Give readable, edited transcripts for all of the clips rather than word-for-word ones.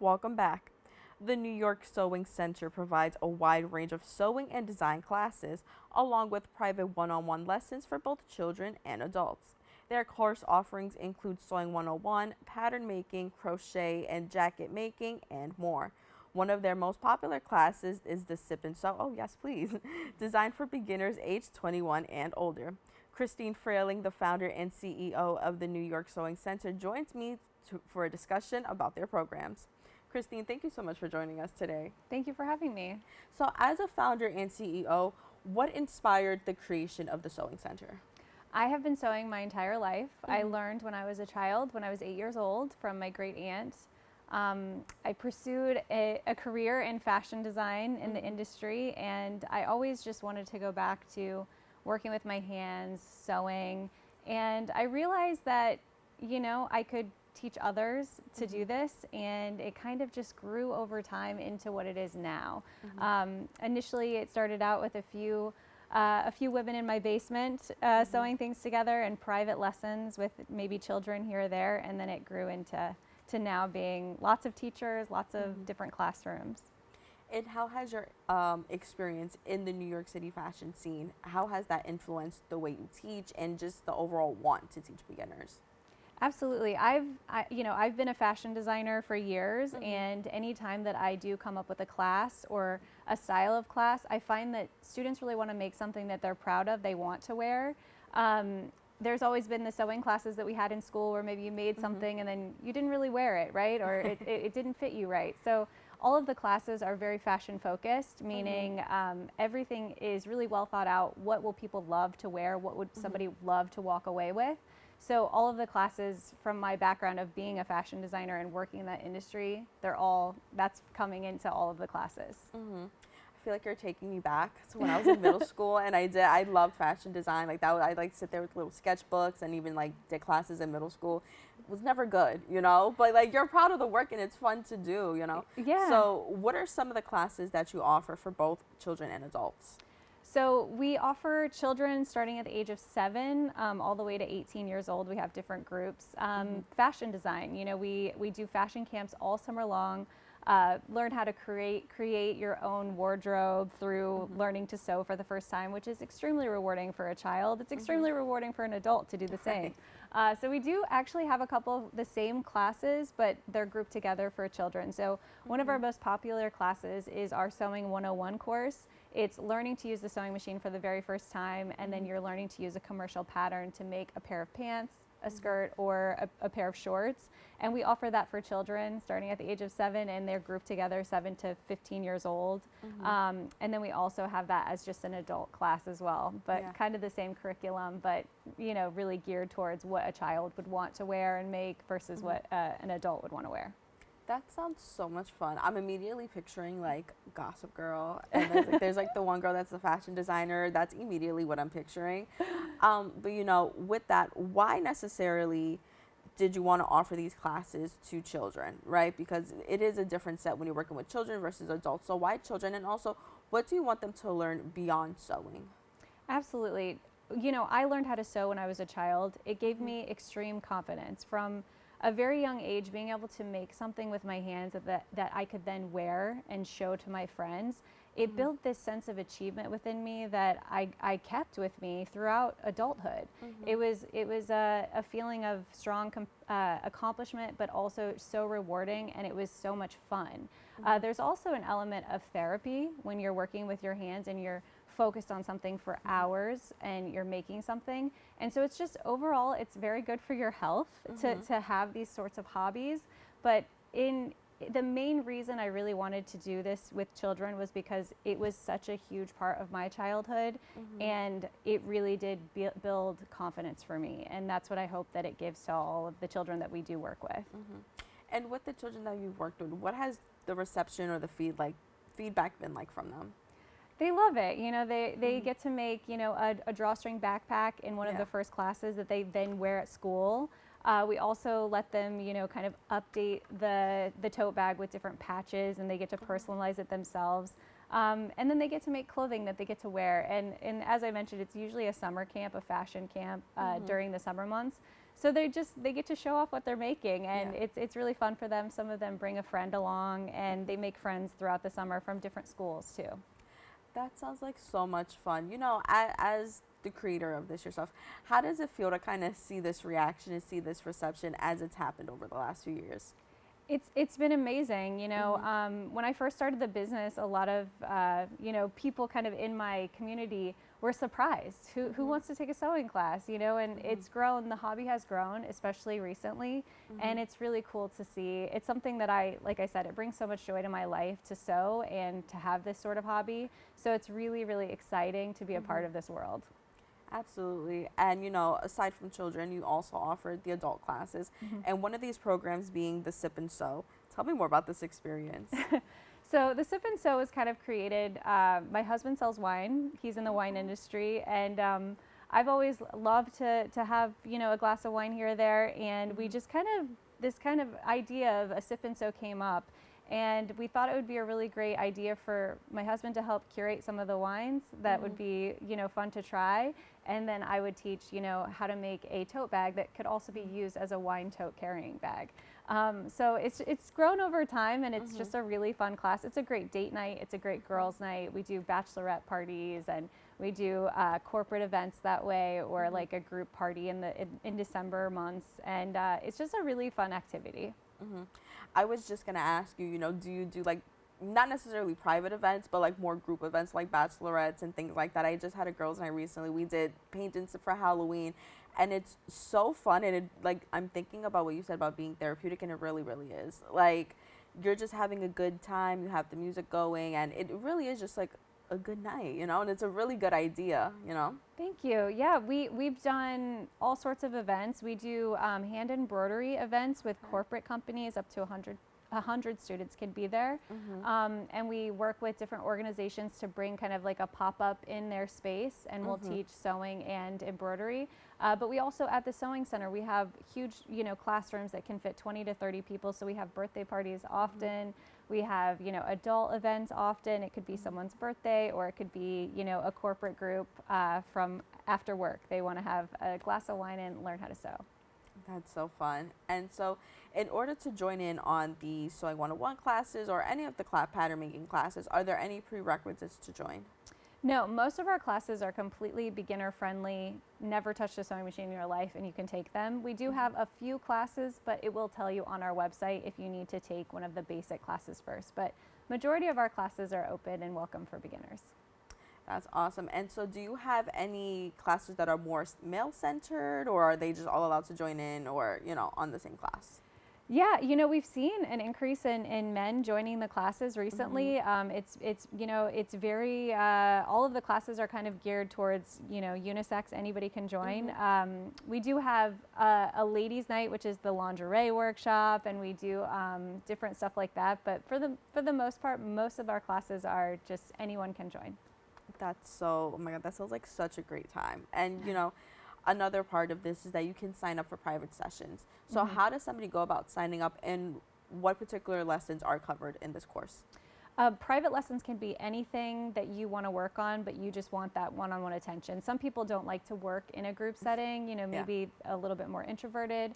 Welcome back. The New York Sewing Center provides a wide range of sewing and design classes, along with private one on one lessons for both children and adults. Their course offerings include Sewing 101, pattern making, crochet and jacket making, and more. One of their most popular classes is the Sip and Sew, oh yes please, designed for beginners aged 21 and older. Kristine Frailing, the founder and CEO of the New York Sewing Center, joins me for a discussion about their programs. Kristine, thank you so much for joining us today. Thank you for having me. So, as a founder and CEO, what inspired the creation of the Sewing Center? I have been sewing my entire life. I learned when I was a child, when I was 8 years old, from my great aunt. I pursued a career in fashion design in the industry, and I always just wanted to go back to working with my hands, sewing, and I realized that, I could teach others to do this, and it kind of just grew over time into what it is now. Initially, it started out with a few women in my basement sewing things together and private lessons with maybe children here or there, and then it grew into now being lots of teachers, lots of different classrooms. And how has your experience in the New York City fashion scene, how has that influenced the way you teach and just the overall want to teach beginners? Absolutely. I've been a fashion designer for years, and anytime that I do come up with a class or a style of class, I find that students really want to make something that they're proud of, they want to wear. There's always been the sewing classes that we had in school where maybe you made something and then you didn't really wear it, right? Or it didn't fit you right. So all of the classes are very fashion focused, meaning everything is really well thought out. What will people love to wear? What would somebody love to walk away with? So all of the classes, from my background of being a fashion designer and working in that industry, that's coming into all of the classes. I feel like you're taking me back to when I was in middle school, and I loved fashion design. Like that, I'd like sit there with little sketchbooks and even like did classes in middle school. It was never good, but like you're proud of the work and it's fun to do, Yeah. So what are some of the classes that you offer for both children and adults? So we offer children starting at the age of 7 all the way to 18 years old. We have different groups. Fashion design, we do fashion camps all summer long. Learn how to create your own wardrobe through learning to sew for the first time, which is extremely rewarding for a child. It's extremely rewarding for an adult to do the same. So we do actually have a couple of the same classes, but they're grouped together for children. So one of our most popular classes is our Sewing 101 course. It's learning to use the sewing machine for the very first time, and then you're learning to use a commercial pattern to make a pair of pants, a skirt, or a pair of shorts. And we offer that for children starting at the age of 7, and they're grouped together 7 to 15 years old. And then we also have that as just an adult class as well, but kind of the same curriculum, but really geared towards what a child would want to wear and make versus what an adult would want to wear. That sounds so much fun. I'm immediately picturing like Gossip Girl, and there's like the one girl that's a fashion designer. That's immediately what I'm picturing. But with that, why necessarily did you want to offer these classes to children, right? Because it is a different set when you're working with children versus adults. So why children? And also, what do you want them to learn beyond sewing? Absolutely. I learned how to sew when I was a child. It gave me extreme confidence from a very young age, being able to make something with my hands that I could then wear and show to my friends. It built this sense of achievement within me that I kept with me throughout adulthood. It was a feeling of strong accomplishment, but also so rewarding, and it was so much fun. There's also an element of therapy when you're working with your hands and you're focused on something for hours and you're making something. And so it's just overall, it's very good for your health to have these sorts of hobbies. But the main reason I really wanted to do this with children was because it was such a huge part of my childhood, and it really did build confidence for me. And that's what I hope that it gives to all of the children that we do work with. And with the children that you've worked with, what has the reception or the feedback been like from them? They love it. They get to make, a drawstring backpack in one of the first classes that they then wear at school. We also let them, kind of update the tote bag with different patches, and they get to personalize it themselves. And then they get to make clothing that they get to wear. And as I mentioned, it's usually a summer camp, a fashion camp during the summer months. So they get to show off what they're making, and it's really fun for them. Some of them bring a friend along, and they make friends throughout the summer from different schools too. That sounds like so much fun. As the creator of this yourself, how does it feel to kind of see this reaction and see this reception as it's happened over the last few years? It's been amazing. When I first started the business, a lot of people kind of in my community were surprised. Who wants to take a sewing class? And it's grown. The hobby has grown, especially recently, and it's really cool to see. It's something that like I said, it brings so much joy to my life to sew and to have this sort of hobby. So it's really, really exciting to be a part of this world. Absolutely. And, aside from children, you also offer the adult classes. And one of these programs being the Sip and Sew. Tell me more about this experience. So the Sip and Sew was kind of created, my husband sells wine. He's in the wine industry. And I've always loved to have, a glass of wine here or there. And we just this kind of idea of a Sip and Sew came up. And we thought it would be a really great idea for my husband to help curate some of the wines that would be, fun to try. And then I would teach, how to make a tote bag that could also be used as a wine tote carrying bag. So it's grown over time, and it's just a really fun class. It's a great date night. It's a great girls' night. We do bachelorette parties, and we do corporate events that way, or like a group party in December months. And it's just a really fun activity. I was just going to ask you, do you do like, not necessarily private events, but like more group events like bachelorettes and things like that? I just had a girls' night recently. We did paint and sip for Halloween, and it's so fun. And I'm thinking about what you said about being therapeutic, and it really, really is. Like, you're just having a good time. You have the music going, and it really is just like a good night, and it's a really good idea, Thank you. Yeah, we've done all sorts of events. We do hand embroidery events with corporate companies. Up to 100 students can be there. And we work with different organizations to bring kind of like a pop-up in their space, and we'll teach sewing and embroidery. But we also, at the Sewing Center, we have huge, classrooms that can fit 20 to 30 people. So we have birthday parties often. We have, adult events often. It could be someone's birthday, or it could be, a corporate group from after work. They want to have a glass of wine and learn how to sew. That's so fun. And so in order to join in on the Sewing 101 classes or any of the pattern making classes, are there any prerequisites to join? No, most of our classes are completely beginner friendly. Never touched a sewing machine in your life, and you can take them. We do have a few classes, but it will tell you on our website if you need to take one of the basic classes first. But majority of our classes are open and welcome for beginners. That's awesome. And so do you have any classes that are more male-centered, or are they just all allowed to join in, or, on the same class? Yeah, we've seen an increase in men joining the classes recently. It's very, all of the classes are kind of geared towards, unisex, anybody can join. We do have a ladies' night, which is the lingerie workshop, and we do different stuff like that. But for the most part, most of our classes are just anyone can join. Oh my God, that sounds like such a great time. And, another part of this is that you can sign up for private sessions. So how does somebody go about signing up, and what particular lessons are covered in this course? Private lessons can be anything that you want to work on, but you just want that one-on-one attention. Some people don't like to work in a group setting, maybe a little bit more introverted.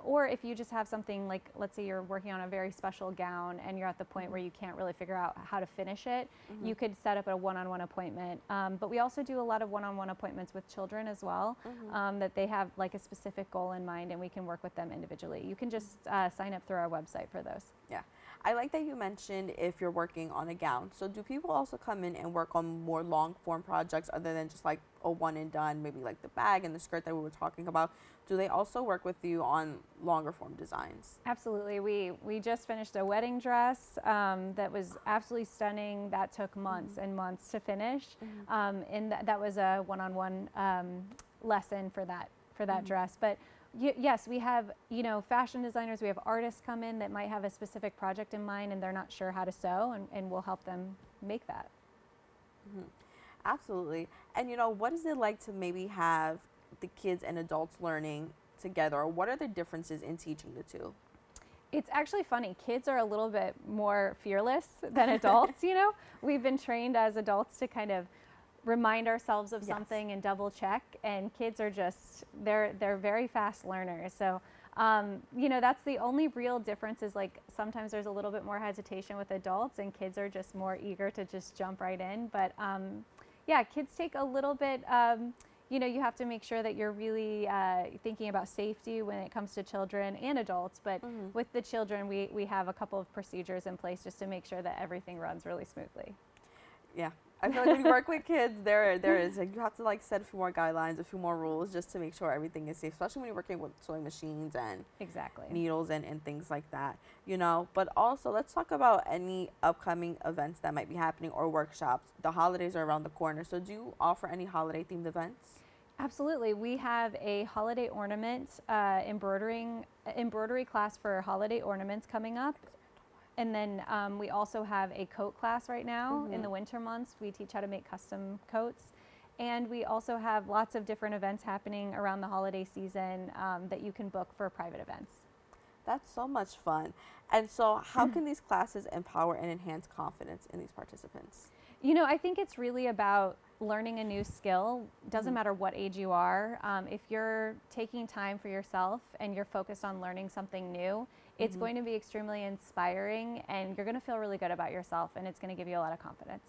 Or if you just have something like, let's say you're working on a very special gown and you're at the point where you can't really figure out how to finish it, you could set up a one-on-one appointment. But we also do a lot of one-on-one appointments with children as well, that they have like a specific goal in mind, and we can work with them individually. You can just sign up through our website for those. Yeah. I like that you mentioned if you're working on a gown. So do people also come in and work on more long form projects other than just like a one and done, maybe like the bag and the skirt that we were talking about? Do they also work with you on longer form designs? Absolutely. We just finished a wedding dress that was absolutely stunning. That took months and months to finish. And that was a one-on-one lesson for that dress. But yes, we have, fashion designers, we have artists come in that might have a specific project in mind and they're not sure how to sew, and we'll help them make that. Absolutely. And, what is it like to maybe have the kids and adults learning together? Or what are the differences in teaching the two? It's actually funny. Kids are a little bit more fearless than adults, We've been trained as adults to kind of remind ourselves of Yes. something and double check. And kids are just, they're very fast learners. So, that's the only real difference is like sometimes there's a little bit more hesitation with adults and kids are just more eager to just jump right in. But yeah, kids take a little bit, you have to make sure that you're really thinking about safety when it comes to children and adults. But with the children, we have a couple of procedures in place just to make sure that everything runs really smoothly. Yeah. I feel like when you work with kids, there is like you have to like set a few more guidelines, a few more rules just to make sure everything is safe, especially when you're working with sewing machines and Exactly. needles and things like that, But also let's talk about any upcoming events that might be happening or workshops. The holidays are around the corner, so do you offer any holiday themed events? Absolutely. We have a holiday ornament embroidery class for holiday ornaments coming up. And then we also have a coat class right now in the winter months. We teach how to make custom coats. And we also have lots of different events happening around the holiday season that you can book for private events. That's so much fun. And so how can these classes empower and enhance confidence in these participants? I think it's really about learning a new skill. Doesn't matter what age you are. If you're taking time for yourself and you're focused on learning something new, it's going to be extremely inspiring and you're going to feel really good about yourself and it's going to give you a lot of confidence.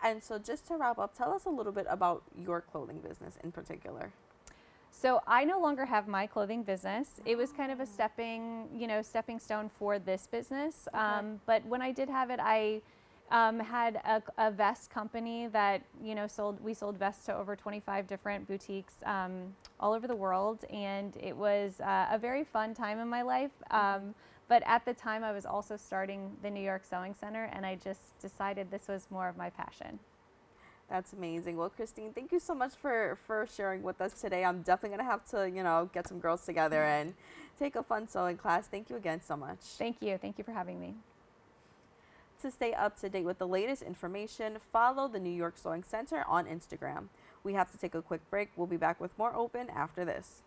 And so just to wrap up, tell us a little bit about your clothing business in particular. So I no longer have my clothing business. It was kind of a stepping stone for this business. But when I did have it, I had a vest company that we sold vests to over 25 different boutiques all over the world, and it was a very fun time in my life. But at the time, I was also starting the New York Sewing Center, and I just decided this was more of my passion. That's amazing. Well, Kristine, thank you so much for sharing with us today. I'm definitely going to have to, get some girls together and take a fun sewing class. Thank you again so much. Thank you. Thank you for having me. To stay up to date with the latest information, follow the New York Sewing Center on Instagram. We have to take a quick break. We'll be back with more Open after this.